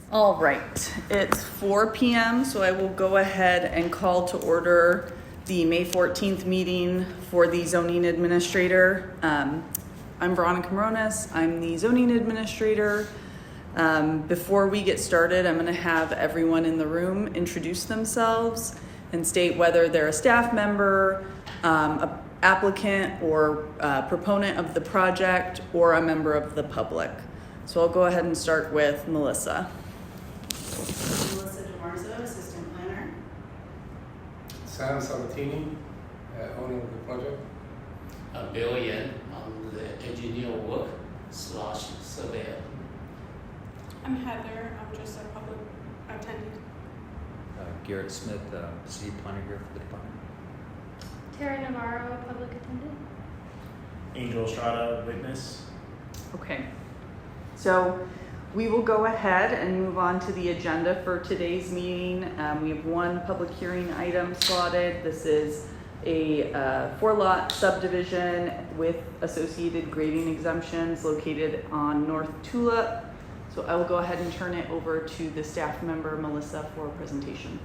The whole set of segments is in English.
All right, it's 4 p.m., so I will go ahead and call to order the May 14th meeting for the zoning administrator. I'm Veronica Morones. I'm the zoning administrator. Before we get started, I'm going to have everyone in the room introduce themselves and state whether they're a staff member, an applicant or proponent of the project, or a member of the public. So I'll go ahead and start with Melissa. Assistant planner. Sam Sabatini, owner of the project. Bill Yan, I'm the engineer work / surveyor. I'm Heather. I'm just a public attendee. Garrett Smith, city planner here for the department. Tara Navarro, public attendant. Angel Estrada, witness. Okay, so we will go ahead and move on to the agenda for today's meeting. We have one public hearing item slotted. This is a 4-lot subdivision with associated grading exemptions located on North Tulip. So I will go ahead and turn it over to the staff member, Melissa, for a presentation.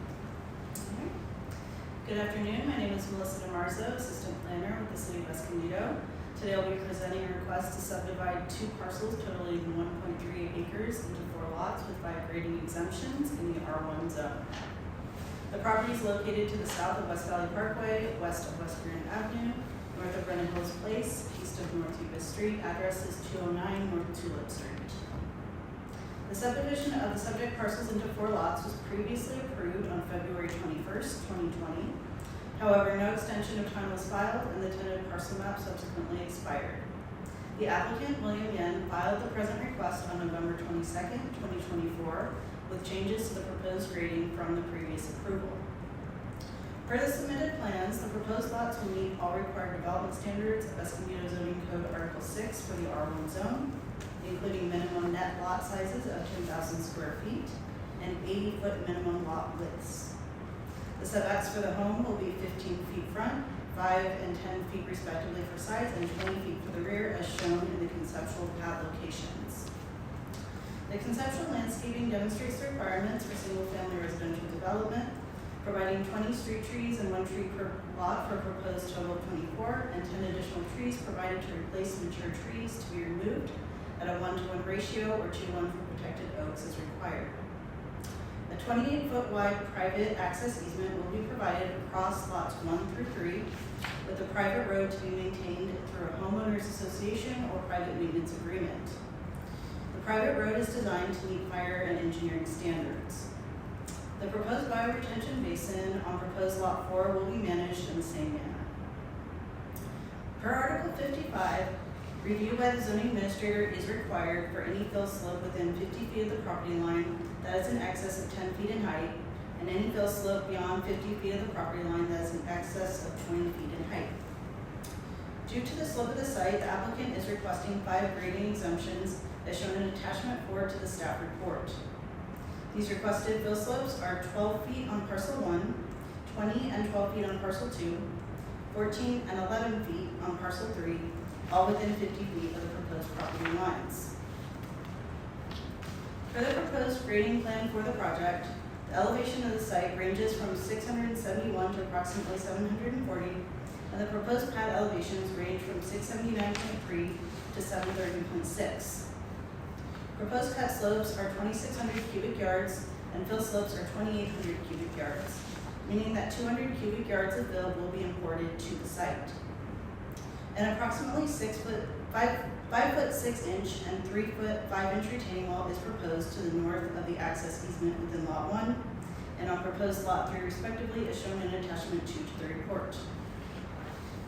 Good afternoon. My name is Melissa DeMarzo, assistant planner with the City of Escondido. Today I'll be presenting a request to subdivide 2 parcels totaling 1.38 acres into 4 lots with 5 grading exemptions in the R1 zone. The property is located to the south of West Valley Parkway, west of West Grand Avenue, north of Brennan Hills Place, east of North Yuba Street. Address is 209 North Tulip Street. The subdivision of the subject parcels into 4 lots was previously approved on February 21st, 2020. However, no extension of time was filed and the tentative parcel map subsequently expired. The applicant, William Yen, filed the present request on November 22nd, 2024, with changes to the proposed grading from the previous approval. Per the submitted plans, the proposed lots will meet all required development standards of Escondido Zoning Code Article 6 for the R1 zone, including minimum net lot sizes of 10,000 square feet and 80-foot minimum lot widths. The setbacks for the home will be 15 feet front, 5 and 10 feet respectively for sides, and 20 feet for the rear as shown in the conceptual pad locations. The conceptual landscaping demonstrates the requirements for single-family residential development, providing 20 street trees and 1 tree per lot for a proposed total of 24, and 10 additional trees provided to replace mature trees to be removed at a 1-to-1 ratio or 2-to-1 for protected oaks as required. A 28-foot wide private access easement will be provided across lots 1 through 3, with a private road to be maintained through a homeowners association or private maintenance agreement. The private road is designed to meet fire and engineering standards. The proposed bioretention basin on proposed lot 4 will be managed in the same manner. Per Article 55, review by the zoning administrator is required for any fill slope within 50 feet of the property line that is in excess of 10 feet in height, and any fill slope beyond 50 feet of the property line that is in excess of 20 feet in height. Due to the slope of the site, the applicant is requesting 5 grading exemptions as shown in attachment 4 to the staff report. These requested fill slopes are 12 feet on parcel 1, 20 and 12 feet on parcel 2, 14 and 11 feet on parcel 3, all within 50 feet of the proposed property lines. For the proposed grading plan for the project, the elevation of the site ranges from 671 to approximately 740, and the proposed pad elevations range from 679.3 to 730.6. Proposed cut slopes are 2,600 cubic yards, and fill slopes are 2,800 cubic yards, meaning that 200 cubic yards of fill will be imported to the site. An approximately 5 foot 6 inch and 3 foot 5 inch retaining wall is proposed to the north of the access easement within lot 1 and on proposed lot 3 respectively as shown in attachment 2 to the report.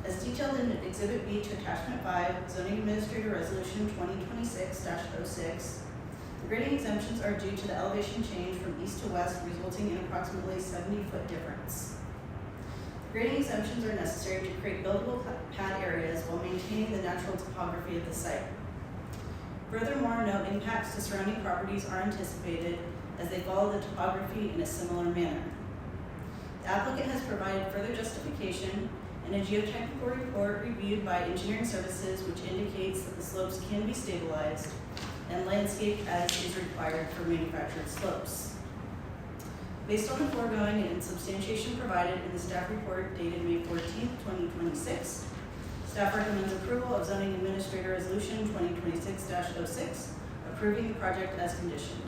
As detailed in Exhibit B to attachment 5, Zoning Administrator Resolution 2026-06, the grading exemptions are due to the elevation change from east to west resulting in approximately 70-foot difference. Grading exemptions are necessary to create buildable pad areas while maintaining the natural topography of the site. Furthermore, no impacts to surrounding properties are anticipated as they follow the topography in a similar manner. The applicant has provided further justification in a geotechnical report reviewed by engineering services which indicates that the slopes can be stabilized and landscaped as is required for manufactured slopes. Based on the foregoing and in substantiation provided in the staff report dated May 14th, 2026, staff recommends approval of zoning administrator resolution 2026-06, approving the project as conditioned.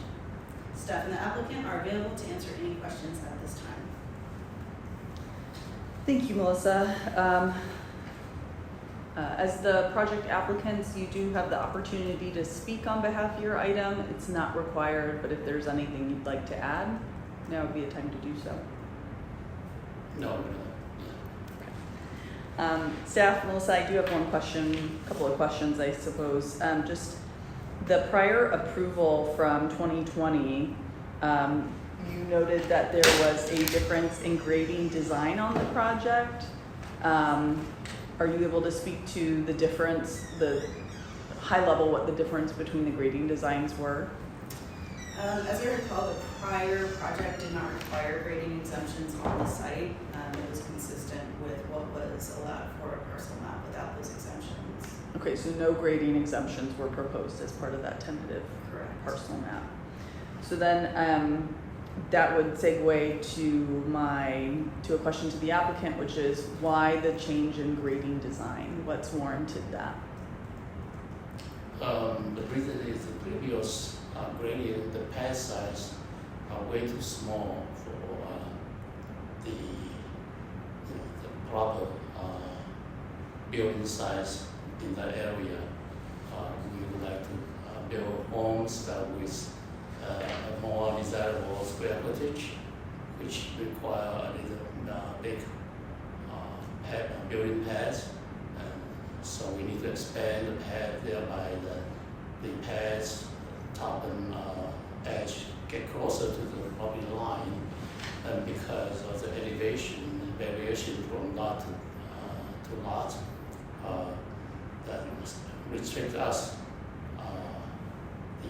Staff and the applicant are available to answer any questions at this time. Thank you, Melissa. As the project applicants, you do have the opportunity to speak on behalf of your item. It's not required, but if there's anything you'd like to add, now would be a time to do so. No. Staff, Melissa, I do have one question, a couple of questions, I suppose. Just the prior approval from 2020, you noted that there was a difference in grading design on the project. Are you able to speak to the difference, the high level, what the difference between the grading designs were? As I recall, the prior project did not require grading exemptions on the site. It was consistent with what was allowed for a parcel map without those exemptions. Okay, so no grading exemptions were proposed as part of that tentative Correct. parcel map. So then that would segue to a question to the applicant, which is why the change in grading design? What's warranted that? The reason is the previous gradient, the pad size are way too small for the proper building size in that area. We would like to build homes with a more desirable square footage, which require a little big building pads. So we need to expand the pad, thereby the pads top and edge get closer to the property line, and because of the elevation variation from lot to lot, that restricts us the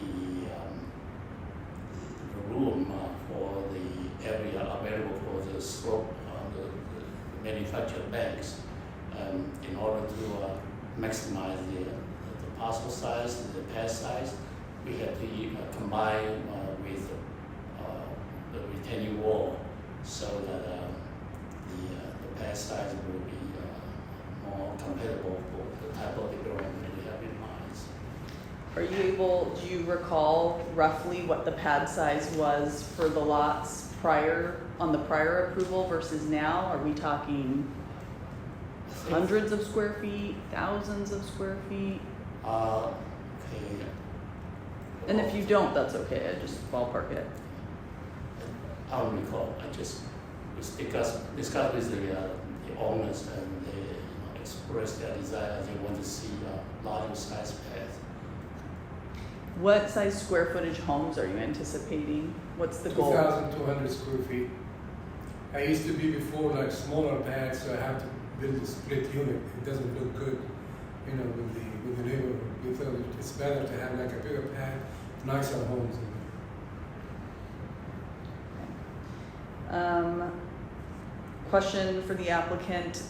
room for the area available for the slope, the manufactured banks. In order to maximize the parcel size, the pad size, we have to combine with the retaining wall so that the pad size will be more compatible for the type of development that we have in mind. Do you recall roughly what the pad size was for the lots on the prior approval versus now? Are we talking hundreds of square feet, thousands of square feet? Okay. And if you don't, that's okay. I just ballpark it. I don't recall. I just discussed with the owners, and they expressed their desire. They want to see a larger size pad. What size square footage homes are you anticipating? What's the goal? 2,200 square feet. I used to be before like smaller pads, so I have to build a split unit. It doesn't look good, with the neighborhood. We felt it's better to have like a bigger pad, nicer homes. Question for the applicant.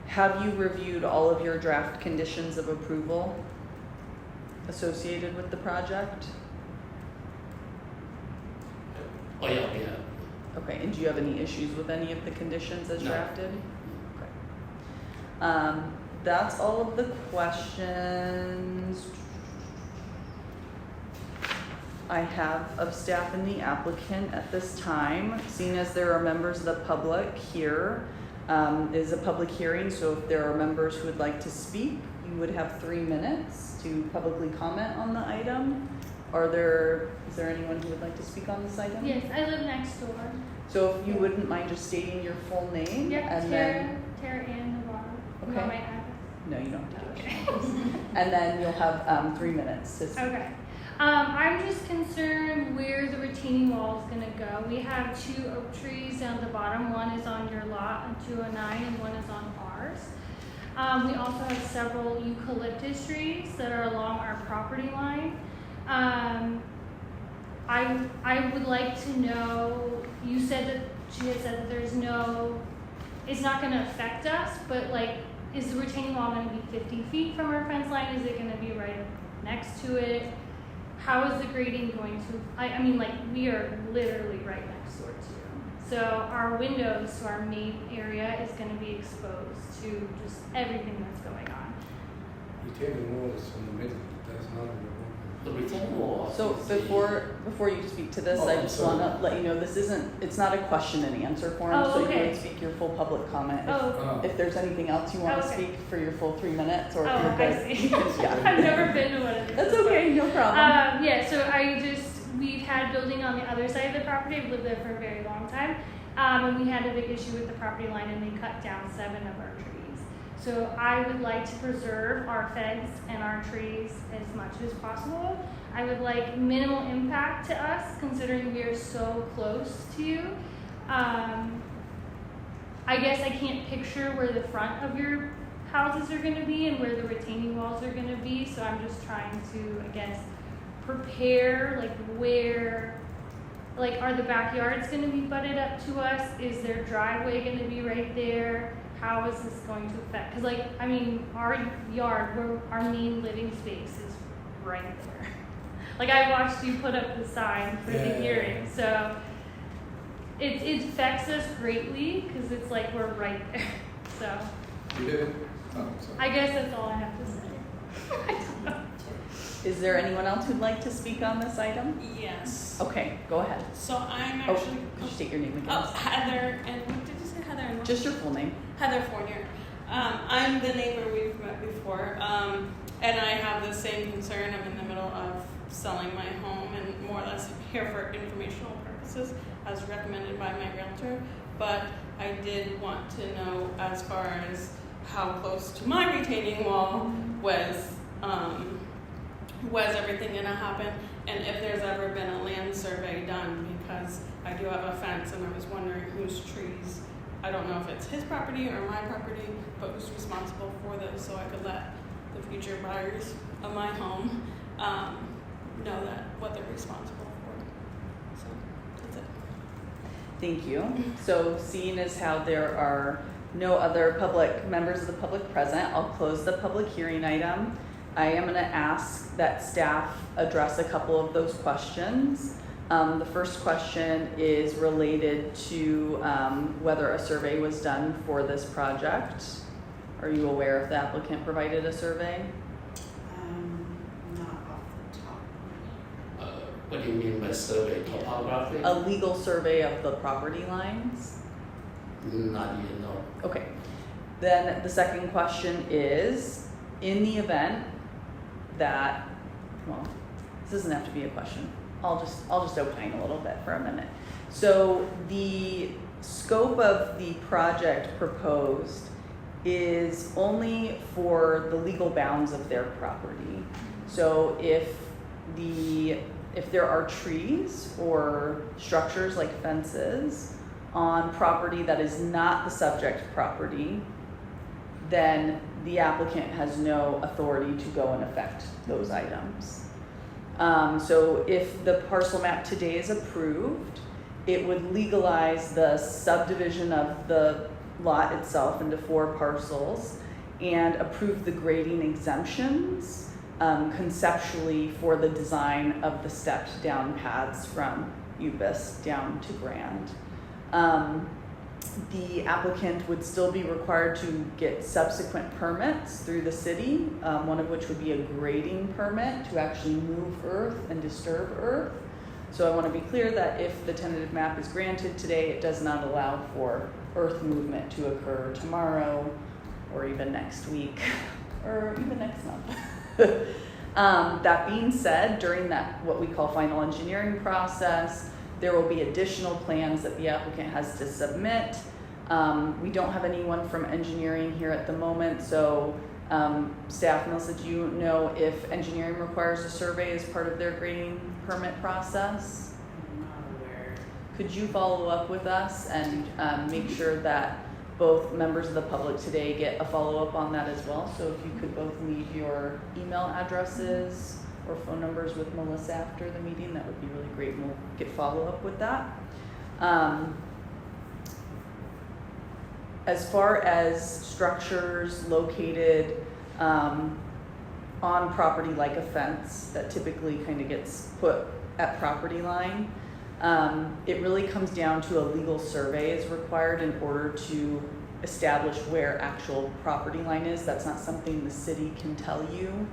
Have you reviewed all of your draft conditions of approval associated with the project? Oh yeah. Okay, and do you have any issues with any of the conditions as No. drafted? Okay. That's all of the questions I have of staff and the applicant at this time. Seeing as there are members of the public here, is a public hearing, so if there are members who would like to speak, you would have 3 minutes to publicly comment on the item. Is there anyone who would like to speak on this item? Yes, I live next door. So if you wouldn't mind just stating your full name Yep, and Tara Ann Navarro. Okay. You want my address? no, you don't have to. Okay. And then you'll have 3 minutes to speak. Okay. I'm just concerned where the retaining wall is gonna go. We have 2 oak trees down at the bottom. One is on your lot on 209 and one is on ours. We also have several eucalyptus trees that are along our property line. I would like to know, she had said that it's not gonna affect us, but like, is the retaining wall gonna be 50 feet from our fence line? Is it gonna be right next to it? How is the grading going to, I mean, like, we are literally right next door to you. So our windows to our main area is gonna be exposed to just everything that's going on. Retaining wall is in the middle, that's not in the room. The retaining wall. So before you speak to this, Oh, I I'm just sorry. want to let you know, it's not a question and answer forum, Oh, so you okay. would speak your full public comment. Oh, If there's anything else you want to Okay. speak for your full 3 minutes, or if oh, you're I good. see. Yeah. I've never been to one of these. That's before. okay, no problem. Yeah, so we've had building on the other side of the property. I've lived there for a very long time. And we had a big issue with the property line, and they cut down 7 of our trees. So I would like to preserve our fence and our trees as much as possible. I would like minimal impact to us, considering we are so close to you. I guess I can't picture where the front of your houses are going to be and where the retaining walls are going to be, so I'm just trying to, I guess, prepare, like, where, like, are the backyards going to be butted up to us? Is their driveway going to be right there? How is this going to affect? Because, like, I mean, our yard, where our main living space is right there. Like, I watched you put up the sign for the Yeah. hearing, so it affects us greatly because it's like we're right there. So You didn't? Oh, sorry. I guess that's all I have to say. I don't know. Is there anyone else who'd like to speak on this item? Yes. Okay, go ahead. So I'm Oh, actually. could you state your name again? Oh, Heather, and what did you say, Heather? And what? Just your full name. Heather Fournier. I'm the neighbor we've met before, and I have the same concern. I'm in the middle of selling my home and more or less here for informational purposes, as recommended by my realtor. But I did want to know, as far as how close to my retaining wall was everything gonna happen, and if there's ever been a land survey done, because I do have a fence, and I was wondering whose trees. I don't know if it's his property or my property, but who's responsible for this, so I could let the future buyers of my home know that what they're responsible for. So that's it. Thank you. So seeing as how there are no other members of the public present, I'll close the public hearing item. I am going to ask that staff address a couple of those questions. The first question is related to whether a survey was done for this project. Are you aware if the applicant provided a survey? Not off the top. What do you mean by survey? Topography? A legal survey of the property lines? Not yet, no. Okay. Then the second question is, in the event that, well, this doesn't have to be a question. I'll just opine a little bit for a minute. So the scope of the project proposed is only for the legal bounds of their property. So if there are trees or structures like fences on property that is not the subject property, then the applicant has no authority to go and affect those items. So if the parcel map today is approved, it would legalize the subdivision of the lot itself into 4 parcels and approve the grading exemptions conceptually for the design of the stepped down paths from Ubis down to Grand. The applicant would still be required to get subsequent permits through the city, one of which would be a grading permit to actually move earth and disturb earth. So I want to be clear that if the tentative map is granted today, it does not allow for earth movement to occur tomorrow or even next week or even next month. That being said, during that what we call final engineering process, there will be additional plans that the applicant has to submit. We don't have anyone from engineering here at the moment, so staff, Melissa, do you know if engineering requires a survey as part of their grading permit process? I'm not aware. Could you follow up with us and make sure that both members of the public today get a follow-up on that as well? So if you could both leave your email addresses or phone numbers with Melissa after the meeting, that would be really great, and we'll get follow-up with that. As far as structures located on property like a fence that typically kind of gets put at property line. It really comes down to a legal survey is required in order to establish where actual property line is. That's not something the city can tell you.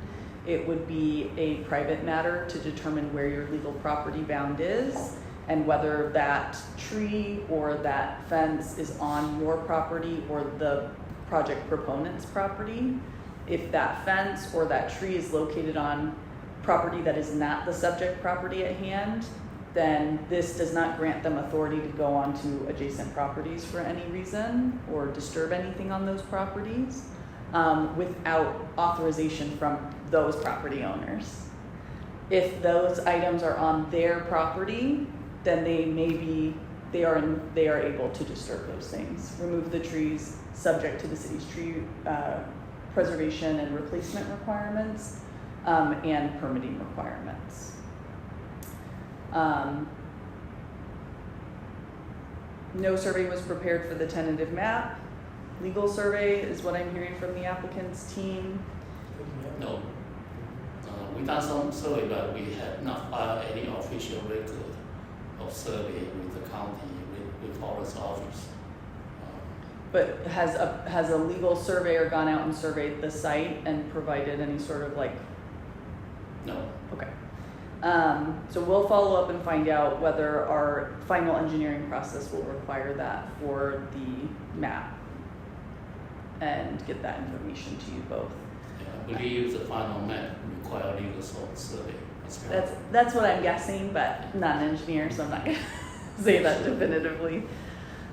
It would be a private matter to determine where your legal property bound is and whether that tree or that fence is on your property or the project proponent's property. If that fence or that tree is located on property that is not the subject property at hand, then this does not grant them authority to go onto adjacent properties for any reason or disturb anything on those properties without authorization from those property owners. If those items are on their property, then they are able to disturb those things. Remove the trees subject to the city's tree preservation and replacement requirements and permitting requirements. No survey was prepared for the tentative map. Legal survey is what I'm hearing from the applicant's team. No. We done some survey, but we have not filed any official record of survey with the county, with forest office. But has a legal surveyor gone out and surveyed the site and provided any sort of like? No. Okay. So we'll follow up and find out whether our final engineering process will require that for the map and get that information to you both. Yeah, I believe the final map require legal survey as well. That's what I'm guessing, but I'm not an engineer, so I'm not gonna say that definitively.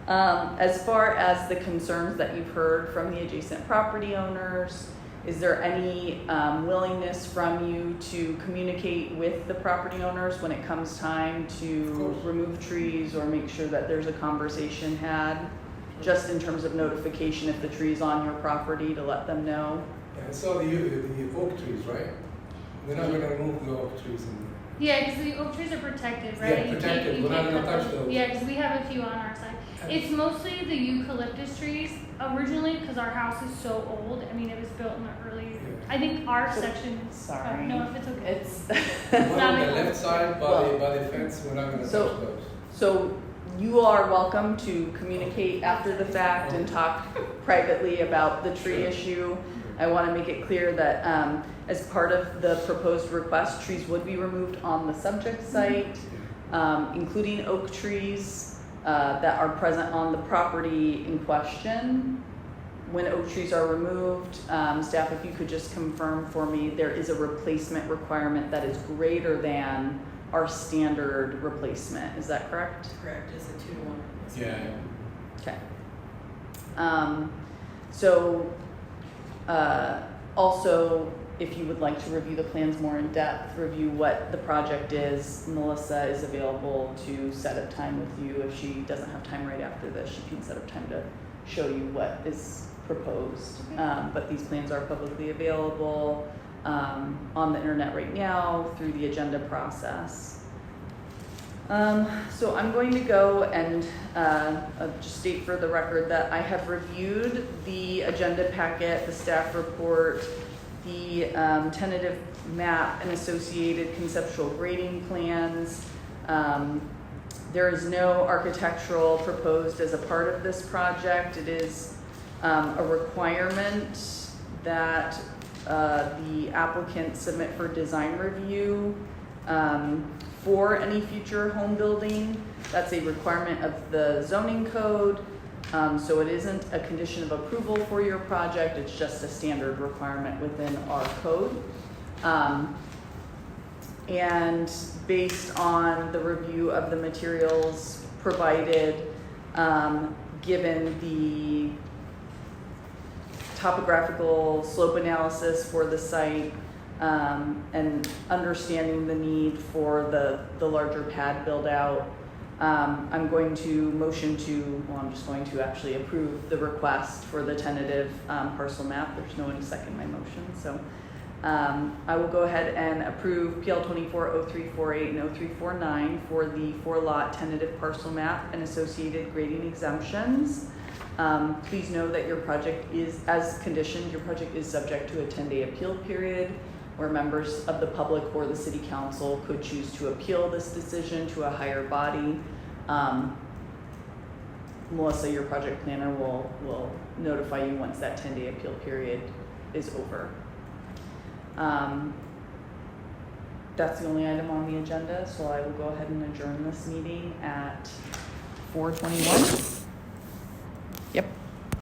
As far as the concerns that you've heard from the adjacent property owners, is there any willingness from you to communicate with the property owners when it comes time to remove trees or make sure that there's a conversation had, just in terms of notification if the tree's on your property to let them know? Yeah, I saw the oak trees, right? We're not going to remove the oak trees. Yeah, because the oak trees are protected, right? Yeah, protected. We're not going to touch those. Yeah, because we have a few on our side. It's mostly the eucalyptus trees originally, because our house is so old. I mean, it was built in the early. Yeah. I think our section. Sorry. No, if it's okay. It's One on the left side by the fence, we're not going to touch those. So you are welcome to communicate after the fact and talk privately about the tree issue. I want to make it clear that as part of the proposed request, trees would be removed on the subject site, including oak trees that are present on the property in question. When oak trees are removed, staff, if you could just confirm for me, there is a replacement requirement that is greater than our standard replacement. Is that correct? Correct, it's a 2-to-1 replacement. Yeah. Okay. So also, if you would like to review the plans more in depth, review what the project is, Melissa is available to set up time with you. If she doesn't have time right after this, she can set up time to show you what is proposed. But these plans are publicly available on the internet right now through the agenda process. So I'm going to go and just state for the record that I have reviewed the agenda packet, the staff report, the tentative map and associated conceptual grading plans. There is no architectural proposed as a part of this project. It is a requirement that the applicant submit for design review for any future home building. That's a requirement of the zoning code. So it isn't a condition of approval for your project, it's just a standard requirement within our code. And based on the review of the materials provided, given the topographical slope analysis for the site, and understanding the need for the larger pad build out, I'm going to I'm just going to actually approve the request for the tentative parcel map. There's no one to second my motion, so I will go ahead and approve PL 240348 and 0349 for the 4-lot tentative parcel map and associated grading exemptions. Please know that your project is, as conditioned, your project is subject to a 10-day appeal period. where members of the public or the city council could choose to appeal this decision to a higher body. Melissa, your project planner, will notify you once that 10-day appeal period is over. That's the only item on the agenda, so I will go ahead and adjourn this meeting at 4:21.